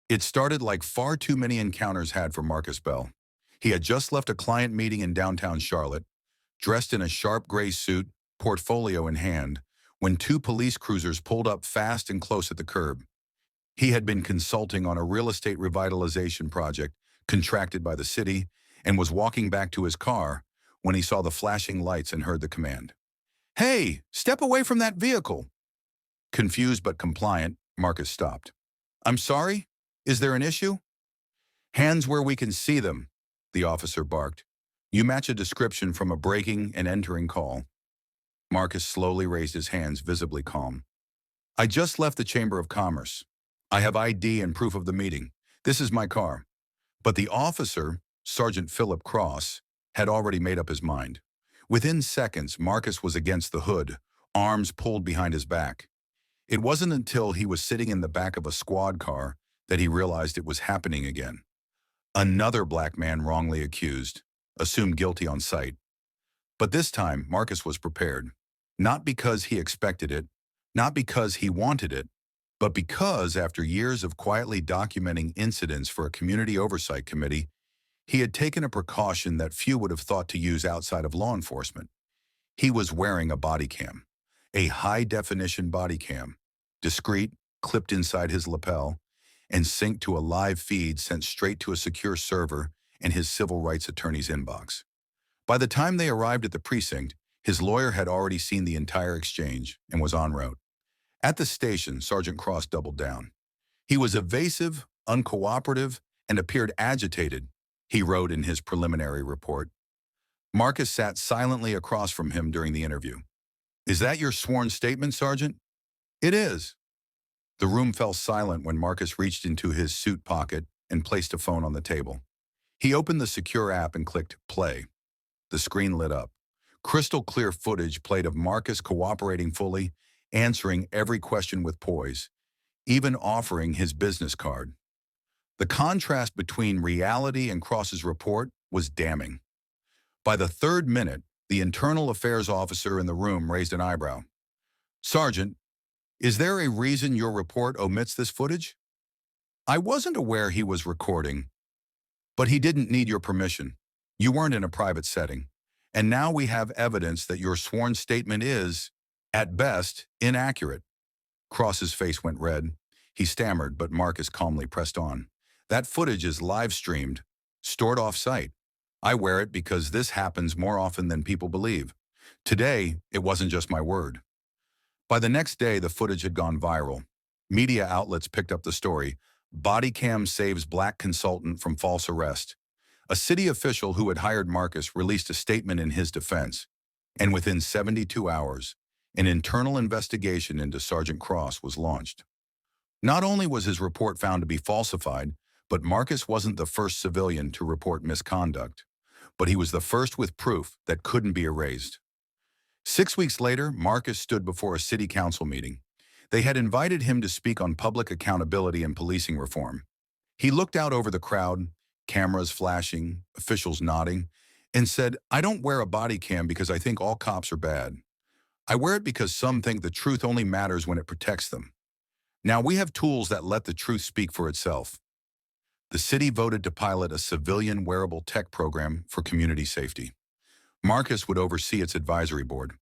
It started like far too many encounters had for Marcus Bell. He had just left a client meeting in downtown Charlotte, dressed in a sharp gray suit, portfolio in hand, when two police cruisers pulled up fast and close at the curb. He had been consulting on a real estate revitalization project contracted by the city and was walking back to his car when he saw the flashing lights and heard the command. "Hey, step away from that vehicle!" Confused but compliant, Marcus stopped. "I'm sorry? Is there an issue?" "Hands where we can see them," the officer barked. "You match a description from a breaking and entering call." Marcus slowly raised his hands, visibly calm. "I just left the Chamber of Commerce. I have ID and proof of the meeting. This is my car." But the officer, Sergeant Philip Cross, had already made up his mind. Within seconds, Marcus was against the hood, arms pulled behind his back. It wasn't until he was sitting in the back of a squad car that he realized it was happening again. Another black man wrongly accused, assumed guilty on sight. But this time, Marcus was prepared. Not because he expected it, not because he wanted it, but because after years of quietly documenting incidents for a community oversight committee, he had taken a precaution that few would have thought to use outside of law enforcement. He was wearing a body cam, a high-definition body cam, discreet, clipped inside his lapel, and synced to a live feed sent straight to a secure server in his civil rights attorney's inbox. By the time they arrived at the precinct, his lawyer had already seen the entire exchange and was en route. At the station, Sergeant Cross doubled down. He was evasive, uncooperative, and appeared agitated, he wrote in his preliminary report. Marcus sat silently across from him during the interview. "Is that your sworn statement, Sergeant?" "It is." The room fell silent when Marcus reached into his suit pocket and placed a phone on the table. He opened the secure app and clicked play. The screen lit up. Crystal clear footage played of Marcus cooperating fully, answering every question with poise, even offering his business card. The contrast between reality and Cross's report was damning. By the third minute, the internal affairs officer in the room raised an eyebrow. "Sergeant, is there a reason your report omits this footage?" "I wasn't aware he was recording, but he didn't need your permission. You weren't in a private setting. And now we have evidence that your sworn statement is, at best, inaccurate." Cross's face went red. He stammered, but Marcus calmly pressed on. "That footage is live-streamed, stored off-site. I wear it because this happens more often than people believe. Today, it wasn't just my word." By the next day, the footage had gone viral. Media outlets picked up the story. Bodycam saves black consultant from false arrest. A city official who had hired Marcus released a statement in his defense. And within 72 hours, an internal investigation into Sergeant Cross was launched. Not only was his report found to be falsified, but Marcus wasn't the first civilian to report misconduct. But he was the first with proof that couldn't be erased. 6 weeks later, Marcus stood before a city council meeting. They had invited him to speak on public accountability and policing reform. He looked out over the crowd, cameras flashing, officials nodding, and said, "I don't wear a body cam because I think all cops are bad. I wear it because some think the truth only matters when it protects them. Now we have tools that let the truth speak for itself." The city voted to pilot a civilian wearable tech program for community safety. Marcus would oversee its advisory board.